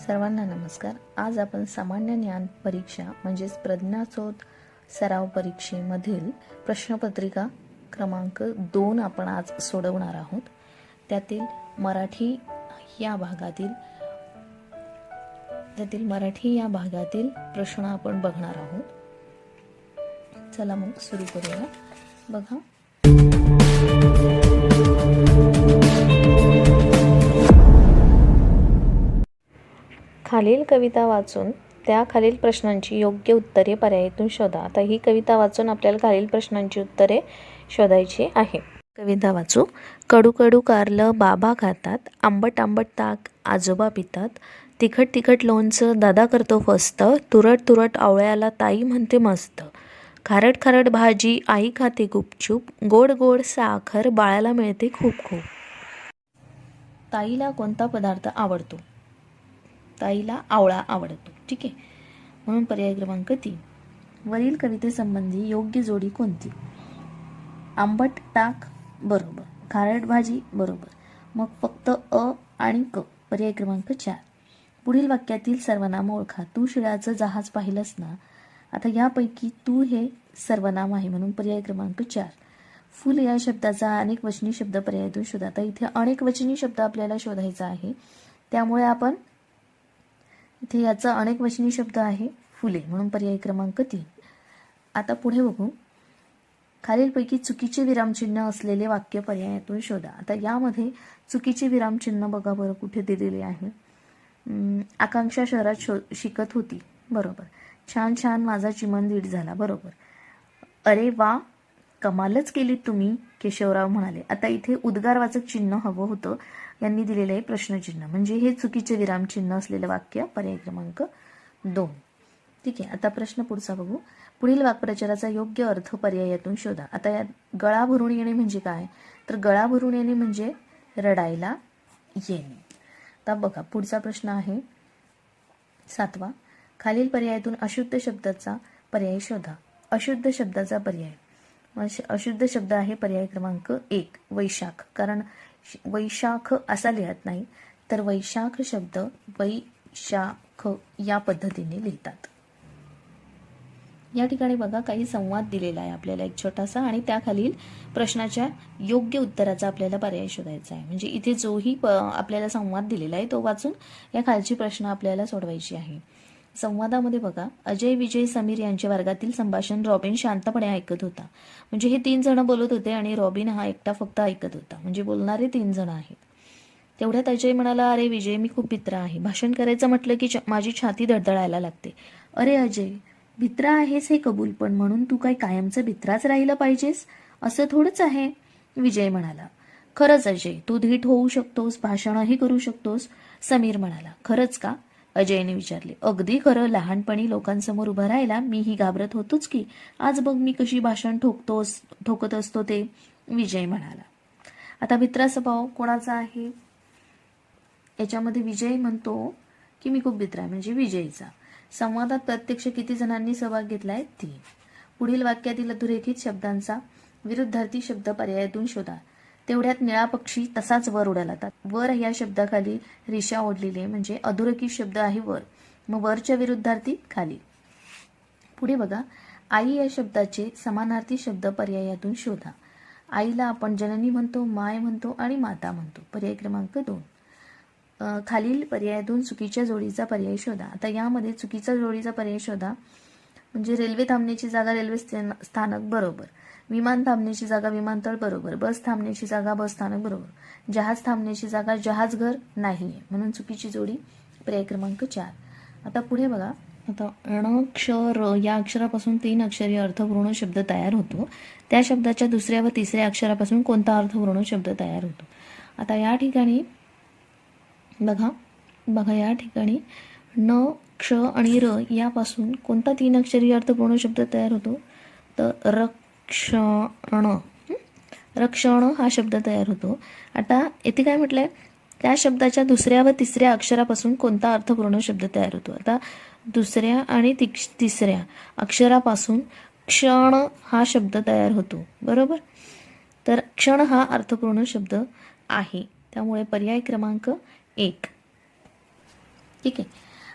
सर्वांना नमस्कार. आज आपण सामान्य ज्ञान परीक्षा म्हणजेच प्रज्ञाचोत सराव परीक्षेमधील प्रश्नपत्रिका क्रमांक 2 आपण आज सोडवणार आहोत. त्यातील मराठी या भागातील प्रश्न आपण बघणार आहोत. चला मग सुरू करूया. बघा, खालील कविता वाचून त्या खालील प्रश्नांची योग्य उत्तरे पर्यायातून शोधा. आता ही कविता वाचून आपल्याला खालील प्रश्नांची उत्तरे शोधायची आहे. कविता वाचू. कडू कडू कारलं बाबा खातात, आंबट आंबट ताक आजोबा पितात, तिखट तिखट लोणचं दादा करतो फस्त, तुरट तुरट आवळ्याला ताई म्हणते मस्त, खारट खारट भाजी आई खाते गुपचूप, गोड गोड साखर बाळाला मिळते खूप खूप. ताईला कोणता पदार्थ आवडतो? ताईला आवळा आवडतो. ठीक आहे, म्हणून पर्याय क्रमांक 3. वरील कवितेसंबंधी योग्य जोडी कोणती? आंबट ताक बरोबर, खारट भाजी बरोबर, मग फक्त अ आणि क. पर्याय क्रमांक 4. पुढील वाक्यातील सर्वनाम ओळखा. तू शिळ्याचं जहाज पाहिलंस ना? आता यापैकी तू हे सर्वनाम आहे, म्हणून पर्याय क्रमांक 4. फुल या शब्दाचा अनेक वचनी शब्द पर्यायातून शोधा. आता इथे अनेक वचनी शब्द आपल्याला शोधायचा आहे, त्यामुळे आपण इथे याचा अनेक वचनी शब्द आहे फुले, म्हणून पर्याय क्रमांक 3. आता पुढे बघू. खालीलपैकी चुकीचे विरामचिन्ह असलेले वाक्य पर्यायातून शोधा. आता यामध्ये चुकीचे विरामचिन्ह बघा बरं कुठे दिलेले आहे. आकांक्षा शहरात शिकत होती बरोबर, छान छान माझा चिमणदीड झाला बरोबर, अरे वा कमालच केली तुम्ही केशवराव म्हणाले. आता इथे उद्गारवाचक चिन्ह हवं होतं, यांनी दिलेलं आहे प्रश्नचिन्ह, म्हणजे हे चुकीचे विरामचिन्ह असलेलं वाक्य पर्याय क्रमांक 2. ठीक आहे, आता प्रश्न पुढचा बघू. पुढील वाक्प्रचाराचा योग्य अर्थ पर्यायातून शोधा. आता यात गळा भरून येणे म्हणजे काय? तर गळा भरून येणे म्हणजे रडायला येणे. आता बघा पुढचा प्रश्न आहे 7वा. खालील पर्यायातून अशुद्ध शब्दाचा पर्याय शोधा. अशुद्ध शब्दाचा पर्याय, अशुद्ध शब्द आहे पर्याय क्रमांक 1 वैशाख, कारण वैशाख असा लिहत नाही, तर वैशाख शब्द वैशाख या पद्धतीने लिहितात. या ठिकाणी बघा काही संवाद दिलेला आहे आपल्याला एक छोटासा, आणि त्याखालील प्रश्नाच्या योग्य उत्तराचा आपल्याला पर्याय शोधायचा आहे. म्हणजे इथे जोही आपल्याला संवाद दिलेला आहे तो वाचून या खालची प्रश्न आपल्याला सोडवायची आहे. संवादामध्ये बघा, अजय विजय समीर यांच्या वर्गातील संभाषण रॉबिन शांतपणे ऐकत होता. म्हणजे हे 3 जण बोलत होते आणि रॉबिन हा एकटा फक्त ऐकत होता, म्हणजे बोलणारे 3 जण आहेत. तेवढ्यात अजय म्हणाला, अरे विजय मी खूप भित्र आहे, भाषण करायचं म्हटलं की माझी छाती धडधडायला लागते. अरे अजय, भित्र आहेस हे कबूल, पण म्हणून तू काय कायमचं भित्राच राहिलं पाहिजेस असं थोडंच आहे. विजय म्हणाला, खरंच अजय तू धीट होऊ शकतोस, भाषणही करू शकतोस. समीर म्हणाला, खरंच का? अजयने विचारले. अगदी खरं, लहानपणी लोकांसमोर उभं राहायला मीही घाबरत होतोच की, आज बघ मी कशी भाषण ठोकत असतो ते. विजय म्हणाला. आता भित्राचा भाव कोणाचा आहे? याच्यामध्ये विजय म्हणतो की मी खूप भित्र आहे, म्हणजे विजयचा. संवादात प्रत्यक्ष किती जणांनी सहभाग घेतलाय? 3. पुढील वाक्यातील अधोरेखित शब्दांचा विरुद्धार्थी शब्द पर्यायातून शोधा. तेवढ्यात निळा पक्षी तसाच वर उडाला. वर या शब्दाखाली रेषा ओढलेली आहे, म्हणजे अधोरेखित शब्द आहे वर, मग वरच्या विरुद्धार्थी खाली. पुढे बघा, आई या शब्दाचे समानार्थी शब्द पर्यायातून शोधा. आईला आपण जननी म्हणतो, माय म्हणतो आणि माता म्हणतो. पर्याय क्रमांक 2. खालील पर्यायातून चुकीच्या जोडीचा पर्याय शोधा. आता यामध्ये चुकीच्या जोडीचा पर्याय शोधा म्हणजे रेल्वे थांबण्याची जागा रेल्वे स्थानक बरोबर, विमान थांबण्याची जागा विमानतळ बरोबर, बस थांबण्याची जागा बस स्थानक बरोबर, जहाज थांबण्याची जागा जहाजघर नाहीये, म्हणून चुकीची जोडी पर्याय क्रमांक 4. आता पुढे बघा. आता ण क्ष र या अक्षरापासून 3 अक्षरी अर्थपूर्ण शब्द तयार होतो. त्या शब्दाच्या दुसऱ्या व तिसऱ्या अक्षरापासून कोणता अर्थपूर्ण शब्द तयार होतो? आता या ठिकाणी बघा या ठिकाणी न क्ष आणि र यापासून कोणता 3 अक्षरी अर्थपूर्ण शब्द तयार होतो? तर रक्षण हा शब्द तयार होतो. आता येथे काय म्हटलंय? त्या शब्दाच्या दुसऱ्या व तिसऱ्या अक्षरापासून कोणता अर्थपूर्ण शब्द तयार होतो? आता दुसऱ्या आणि तिसऱ्या अक्षरापासून क्षण हा शब्द तयार होतो बरोबर. तर क्षण हा अर्थपूर्ण शब्द आहे, त्यामुळे पर्याय क्रमांक 1. ठीक आहे.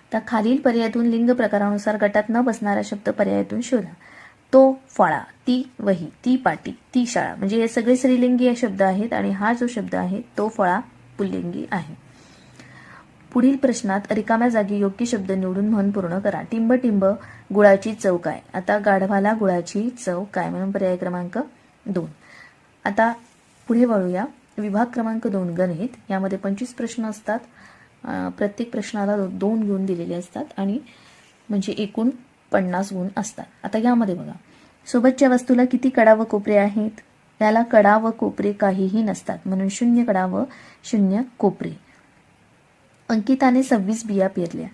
आता खालील पर्यायातून लिंग प्रकारानुसार गटात न बसणारा शब्द पर्यायातून शोधा. तो फळा, ती वही, ती पाटी, ती शाळा. म्हणजे हे सगळे स्त्रीलिंगी शब्द आहेत आणि हा जो शब्द आहे तो फळा पुल्लिंगी आहे. पुढील प्रश्नात रिकाम्या जागी योग्य शब्द निवडून म्हण पूर्ण करा. टिंब टिंब गुळाची चव काय? आता गाढवाला गुळाची चव काय? म्हणून पर्याय क्रमांक 2. आता पुढे वळूया. विभाग क्रमांक 2 गणित. यामध्ये 25 प्रश्न असतात. प्रत्येक प्रश्नाला 2 गुण दिलेले असतात आणि म्हणजे एकूण 50 गुण असतात. आता यामध्ये बघा, सोबतच्या वस्तूला किती कडा व कोपरे आहेत? त्याला कडा व कोपरे काहीही नसतात, म्हणून 0 कडा व 0 कोपरे. अंकिताने 26 बिया पेरल्या,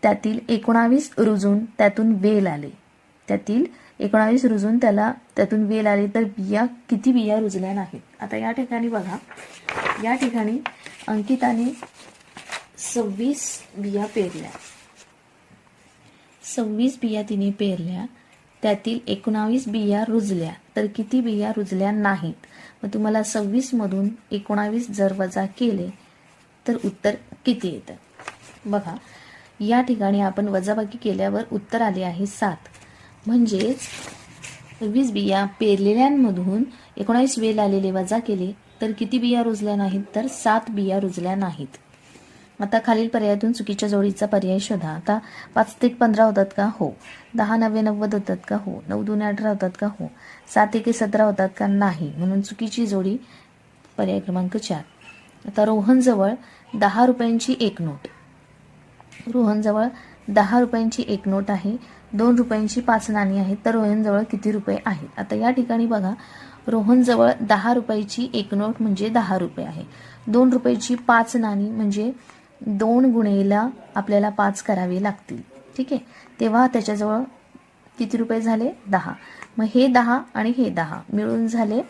त्यातील 19 रुजून त्यातून वेल आले. त्यातील 19 रुजून त्यातून वेल आले, तर किती बिया रुजल्या नाहीत? आता या ठिकाणी बघा, या ठिकाणी अंकिताने 26 बिया पेरल्या, 26 बिया तिने पेरल्या, त्यातील 19 बिया रुजल्या, तर किती बिया रुजल्या नाहीत? मग तुम्हाला 26 मधून 19 जर वजा केले तर उत्तर किती येतं? बघा, या ठिकाणी आपण वजाबाकी केल्यावर उत्तर आले आहे 7. म्हणजेच 26 बिया पेरलेल्यांमधून 19 वेल आलेले वजा केले तर किती बिया रुजल्या नाहीत? तर 7 बिया रुजल्या नाहीत. आता खालील पर्यायातून चुकीच्या जोडीचा पर्याय शोधा. आता 5 ते 15 होतात का? हो. 10 9 90 होतात का? हो. 9 2 18 होतात का? हो. 7 1 17 होतात का? नाही. म्हणून चुकीची जोडी पर्याय क्रमांक 4. आता रोहनजवळ 10 रुपयांची एक नोट. रोहनजवळ 10 रुपयांची एक नोट आहे, 2 रुपयांची 5 नाणी आहेत, तर रोहनजवळ किती रुपये आहेत? आता या ठिकाणी बघा, रोहनजवळ 10 रुपयाची एक नोट म्हणजे 10 रुपये आहे. 2 रुपयाची 5 नाणी म्हणजे 2 गुणेला आपल्याला 5 करावे लागतील. ठीक आहे. तेव्हा त्याच्याजवळ किती रुपये झाले? 10. मग हे 10 आणि हे 10 मिळून झाले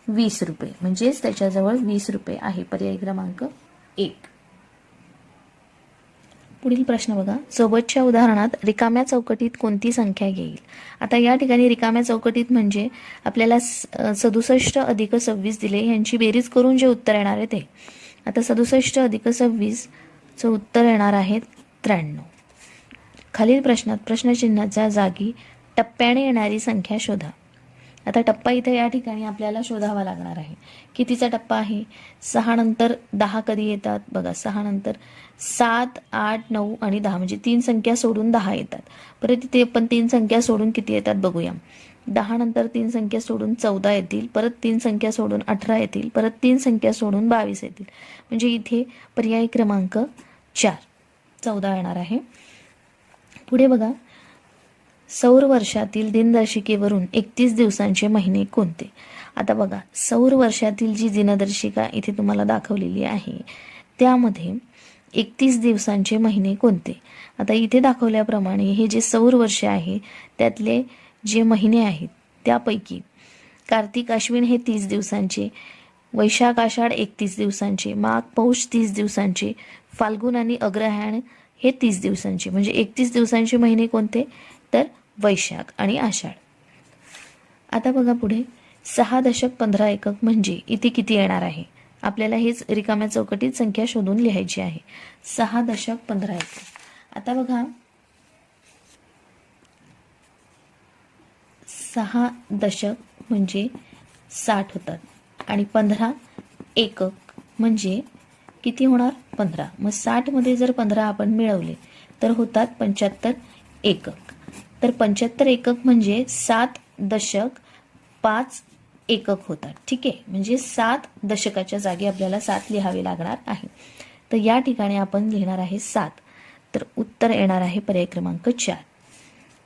20 रुपये. म्हणजेच त्याच्याजवळ 20 रुपये आहे. पर्याय क्रमांक 1. पुढील प्रश्न बघा, सोबतच्या उदाहरणात रिकाम्या चौकटीत कोणती संख्या येईल? आता या ठिकाणी रिकाम्या चौकटीत म्हणजे आपल्याला 67 अधिक 26 दिले, यांची बेरीज करून जे उत्तर येणार आहे ते. आता 67 अधिक 26 चं उत्तर येणार आहे 93. खालील प्रश्नात प्रश्नचिन्हाच्या जागी टप्प्याने येणारी संख्या शोधा. आता टप्पा इथे या ठिकाणी आपल्याला शोधावा लागणार आहे. कितीचा टप्पा आहे? 6 नंतर 10 कधी येतात? बघा, 6 नंतर 7 8 9 आणि 10 म्हणजे 3 संख्या सोडून 10 येतात. परत इथे पण 3 संख्या सोडून किती येतात बघूया. 10 नंतर 3 संख्या सोडून 14 येतील, परत 3 संख्या सोडून 18 येतील, परत 3 संख्या सोडून 22 येतील. म्हणजे इथे पर्याय क्रमांक 4 14 येणार आहे. पुढे बघा, सौर वर्षातील दिनदर्शिकेवरून 31 दिवसांचे महिने कोणते? आता बघा, सौर वर्षातील जी दिनदर्शिका इथे तुम्हाला दाखवलेली आहे त्यामध्ये 31 दिवसांचे महिने कोणते? आता इथे दाखवल्याप्रमाणे हे जे सौर वर्ष आहे त्यातले जे महिने आहेत त्यापैकी कार्तिक अश्विन हे 30 दिवसांचे, वैशाख आषाढ 31 दिवसांचे, माघ पौष 30 दिवसांचे, फाल्गुन आणि अग्रहायण हे 30 दिवसांचे. म्हणजे 31 दिवसांचे महिने कोणते? तर वैशाख आणि आषाढ. आता बघा पुढे 6 दशक 15 एकक म्हणजे इथे किती येणार आहे? आपल्याला हेच रिकाम्या चौकटीत संख्या शोधून लिहायची आहे. 6 दशक 15 एकक. आता बघा, 6 दशक म्हणजे 60 होतात आणि 15 एकक म्हणजे किती होणार? 15. मग 60 मध्ये जर 15 आपण मिळवले तर होतात 75 एकक. तर 75 एकक म्हणजे 7 दशक 5 एकक होतात. ठीक आहे. म्हणजे 7 दशकाच्या जागी आपल्याला 7 लिहावे लागणार आहे. तर या ठिकाणी आपण लिहिणार आहे 7. तर उत्तर येणार आहे पर्याय क्रमांक 4.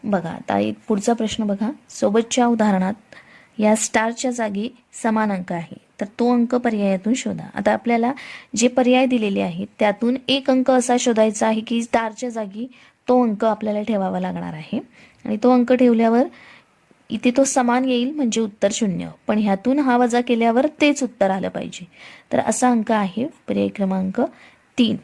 बघा, आता पुढचा प्रश्न बघा, सोबतच्या उदाहरणात या स्टारच्या जागी समान अंक आहे, तर तो अंक पर्यायातून शोधा. आता आपल्याला जे पर्याय दिलेले आहेत त्यातून एक अंक असा शोधायचा आहे की स्टारच्या जागी तो अंक आपल्याला ठेवावा लागणार आहे आणि तो अंक ठेवल्यावर इथे तो समान येईल म्हणजे उत्तर 0. पण ह्यातून हा वजा केल्यावर तेच उत्तर आलं पाहिजे. तर असा अंक आहे पर्याय क्रमांक 3.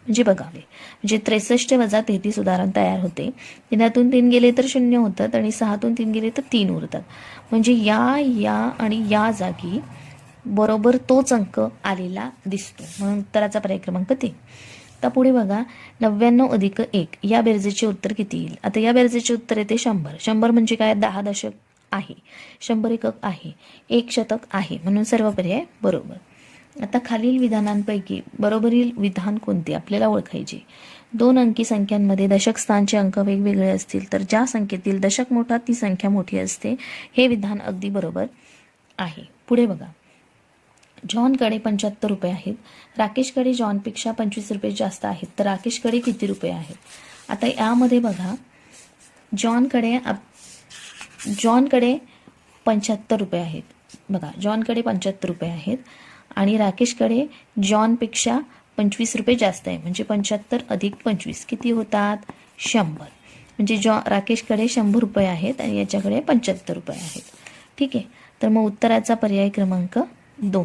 म्हणजे बघावे, म्हणजे 63 वजा 33 उदाहरण तयार होते. 3तून 3 गेले तर 0 होतात आणि 6तून 3 गेले तर 3 उरतात. म्हणजे या आणि या जागी बरोबर तोच अंक आलेला दिसतो, म्हणून उत्तराचा पर्याय क्रमांक 3. आता पुढे बघा 99 अधिक 1 या बेरजेचे उत्तर किती येईल. आता या बेरजेचे उत्तर येते 100. 100 म्हणजे काय, 10 दशक आहे, 100 एकक आहे, 1 शतक आहे, म्हणून सर्व पर्याय बरोबर. आता खालील विधानांपैकी बरोबरील विधान कोणते आपल्याला ओळखायचे. 2 अंकी संख्यांमध्ये दशक स्थानचे अंक वेगवेगळे असतील तर ज्या संख्येतील दशक मोठा ती संख्या मोठी असते. हे विधान अगदी बरोबर आहे. पुढे बघा, जॉनकडे 75 रुपये आहेत, राकेशकडे जॉनपेक्षा 25 रुपये जास्त आहेत, तर राकेशकडे किती रुपये आहेत. आता यामध्ये बघा, जॉनकडे 75 रुपये आहेत. बघा, जॉनकडे 75 रुपये आहेत आणि राकेशकडे जॉनपेक्षा 25 रुपये जास्त आहे, म्हणजे 75 अधिक 25 किती होतात, 100. म्हणजे राकेशकडे 100 रुपये आहेत आणि याच्याकडे 75 रुपये आहेत. ठीक आहे, तर मग उत्तराचा पर्याय क्रमांक 2.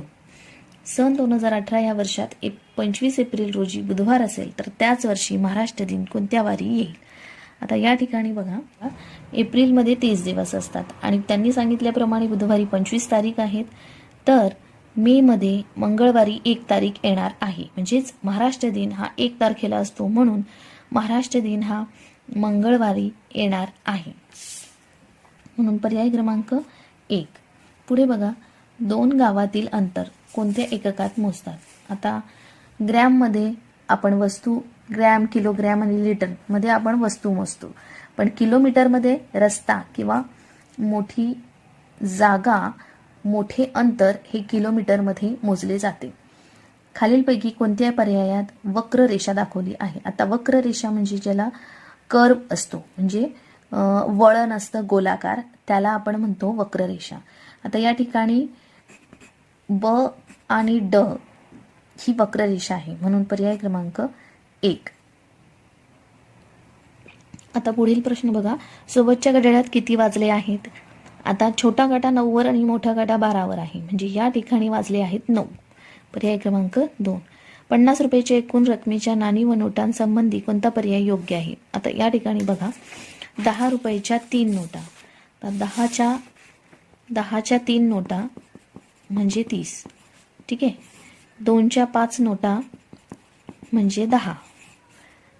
सन 2018 या वर्षात 25 एप्रिल रोजी बुधवार असेल तर त्याच वर्षी महाराष्ट्र दिन कोणत्या वारी येईल. आता या ठिकाणी बघा, एप्रिलमध्ये 30 दिवस असतात आणि त्यांनी सांगितल्याप्रमाणे बुधवारी 25 तारीख आहेत, तर मे मध्ये मंगळवारी 1 तारीख येणार आहे. म्हणजेच महाराष्ट्र दिन हा 1 तारखेला असतो, म्हणून महाराष्ट्र दिन हा मंगळवारी येणार आहे, म्हणून पर्याय क्रमांक 1. पुढे बघा, 2 गावातील अंतर कोणत्या एककात मोजतात. आता ग्रॅममध्ये आपण वस्तू, ग्रॅम, किलोग्रॅम आणि लिटरमध्ये आपण वस्तू मोजतो, पण किलोमीटरमध्ये रस्ता किंवा मोठी जागा, मोठे अंतर हे किलोमीटरमध्ये मोजले जाते. खालीलपैकी कोणत्या पर्यायात वक्र रेषा दाखवली आहे. आता वक्र रेषा म्हणजे ज्याला कर्व असतो, म्हणजे वळण असतं गोलाकार, त्याला आपण म्हणतो वक्र रेषा. आता या ठिकाणी ब आणि ड ही वक्र रेषा आहे, म्हणून पर्याय क्रमांक 1. आता पुढील प्रश्न बघा, सोबतच्या घड्याळात किती वाजले आहेत. आता छोटा काटा 9 वर आणि मोठा काटा 12 वर आहे, म्हणजे या ठिकाणी वाजले आहेत 9. पर्याय क्रमांक 2. 50 रुपयाच्या एकूण रकमेच्या नाणी व नोटांसंबंधी कोणता पर्याय योग्य आहे. आता या ठिकाणी बघा, 10 रुपयाच्या 3 नोटा, तर 10च्या 3 नोटा म्हणजे 30. ठीक आहे, 2च्या 5 नोटा म्हणजे 10,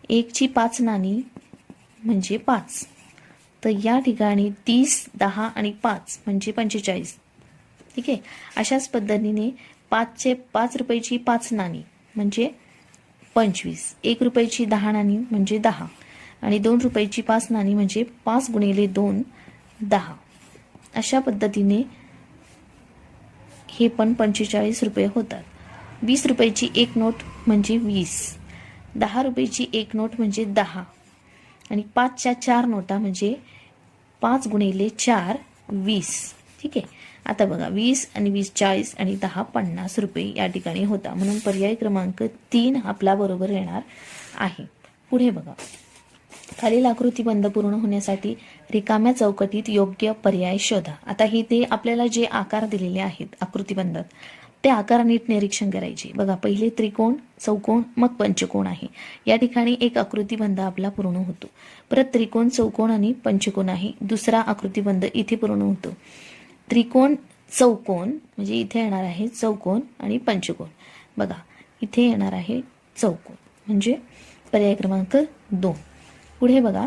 1ची 5 नाणी म्हणजे 5. तर या ठिकाणी 30, 10 आणि 5 म्हणजे 45. ठीक आहे, अशाच पद्धतीने 5 रुपयाची 5 नाणी म्हणजे 25, 1 रुपयाची 10 नाणी म्हणजे 10 आणि 2 रुपयाची 5 नाणी म्हणजे 5 गुणिले 2 10. अशा पद्धतीने हे पण 45 रुपये होतात. 20 रुपयाची 1 नोट म्हणजे 20, 10 रुपयाची 1 नोट म्हणजे 10 आणि 5च्या 4 नोटा म्हणजे 5 गुणिले 4 20. ठीक आहे, आता बघा, 20 आणि 20 40 आणि 10 50 रुपये या ठिकाणी होता, म्हणून पर्याय क्रमांक 3 आपला बरोबर येणार आहे. पुढे बघा, खालील आकृतीबंध पूर्ण होण्यासाठी रिकाम्या चौकटीत योग्य पर्याय शोधा. आता हे ते आपल्याला जे आकार दिलेले आहेत आकृतीबंधात, ते आकार नीट निरीक्षण करायचे. बघा, पहिले त्रिकोण, चौकोन, मग पंचकोन आहे. या ठिकाणी एक आकृतीबंध आपला पूर्ण होतो. परत त्रिकोण, चौकोन आणि पंचकोन आहे. दुसरा आकृतीबंध इथे पूर्ण होतो. त्रिकोण, चौकोन म्हणजे इथे येणार आहे चौकोन आणि पंचकोन. बघा, इथे येणार आहे चौकोन, म्हणजे पर्याय क्रमांक 2. पुढे बघा,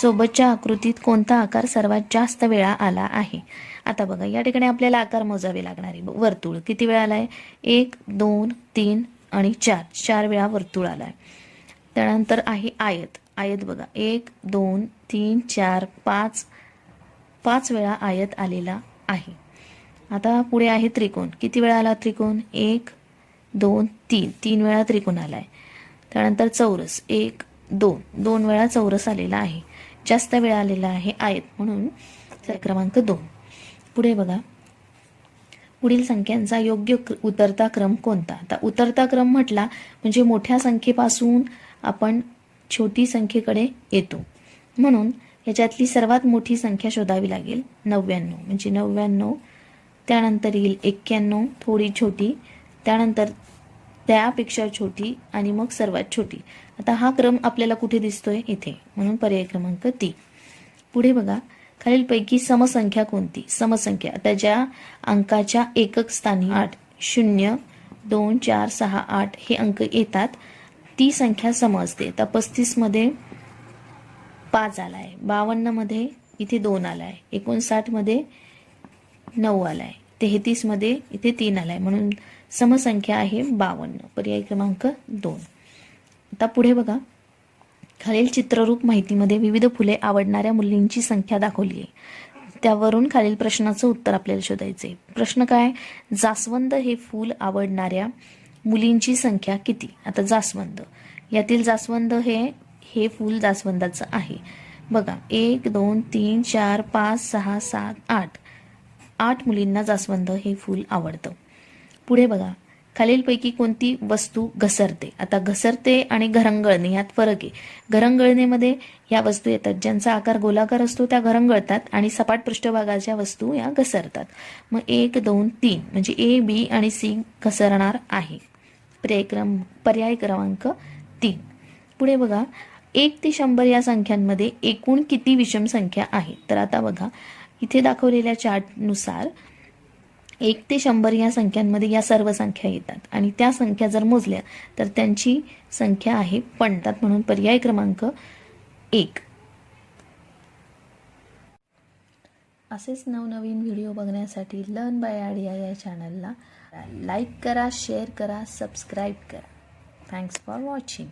सोबतच्या आकृतीत कोणता आकार सर्वात जास्त वेळा आला आहे. आता बघा, या ठिकाणी आपल्याला आकार मोजावे लागणार आहे. वर्तुळ किती वेळा आलाय, 1 2 3 आणि 4 वेळा वर्तुळ आलाय. त्यानंतर आहे आयत. आयत बघा, 1 2 3 4 5 वेळा आयत आलेला आहे. आता पुढे आहे त्रिकोण. किती वेळा आला त्रिकोण, 1 2 3 वेळा त्रिकोण आलाय. त्यानंतर चौरस, 1 2 वेळा चौरस आलेला आहे. जास्त वेळा आलेला आहे आयत, म्हणून क्रमांक 2. पुढे बघा, पुढील संख्यांचा योग्य उतरता क्रम कोणता. आता उतरता क्रम म्हटला म्हणजे मोठ्या संख्येपासून आपण छोटी संख्येकडे येतो, म्हणून याच्यातली सर्वात मोठी संख्या शोधावी लागेल. 99 म्हणजे 99, त्यानंतर येईल 91, थोडी छोटी, त्यानंतर त्यापेक्षा छोटी आणि मग सर्वात छोटी. आता हा क्रम आपल्याला कुठे दिसतोय, इथे, म्हणून पर्याय क्रमांक 3. पुढे बघा, खालीलपैकी समसंख्या कोणती. समसंख्या, आता ज्या अंकाच्या एकक स्थानी 8 0 2 4 6 8 हे अंक येतात ती संख्या सम असते. आता 35मध्ये 5 आला आहे, 52मध्ये इथे 2 आला आहे, 59मध्ये 9 आला आहे, 33मध्ये इथे 3 आला आहे, म्हणून समसंख्या आहे 52. पर्याय क्रमांक 2. आता पुढे बघा, खालील चित्ररूप माहितीमध्ये विविध फुले आवडणाऱ्या मुलींची संख्या दाखवली आहे. त्यावरून खालील प्रश्नाचं उत्तर आपल्याला शोधायचे. प्रश्न काय? जास्वंद हे फूल आवडणाऱ्या मुलींची संख्या किती? आता जास्वंद, यातील जास्वंद हे फूल जास्वंदाचं आहे. बघा, 1 2 3 4 5 6 7 8 8 मुलींना जास्वंद हे फूल आवडतं. पुढे बघा, खालीलपैकी कोणती वस्तू घसरते? आता घसरते आणि घरंगळणे यात फरक आहे. घरंगळणेमध्ये या वस्तू येतात ज्यांचा आकार गोलाकार असतो त्या घरंगळतात आणि सपाट पृष्ठभागाच्या वस्तू या घसरतात. मग 1 2 3 म्हणजे ए, बी आणि सी घसरणार आहे. पर्याय क्रमांक 3. पुढे बघा, 1 ते 100 या संख्यांमध्ये एकूण किती विषम संख्या आहे? तर आता बघा, इथे दाखवलेल्या चार्टनुसार 1 ते 100 या संख्यांमध्ये या सर्व संख्या येतात आणि त्या संख्या जर मोजल्या तर त्यांची संख्या आहे 50, म्हणून पर्याय क्रमांक 1. असेच नवनवीन व्हिडिओ बघण्यासाठी लर्न बाय आयडिया या चॅनलला लाईक करा, शेअर करा, सबस्क्राईब करा. Thanks for watching.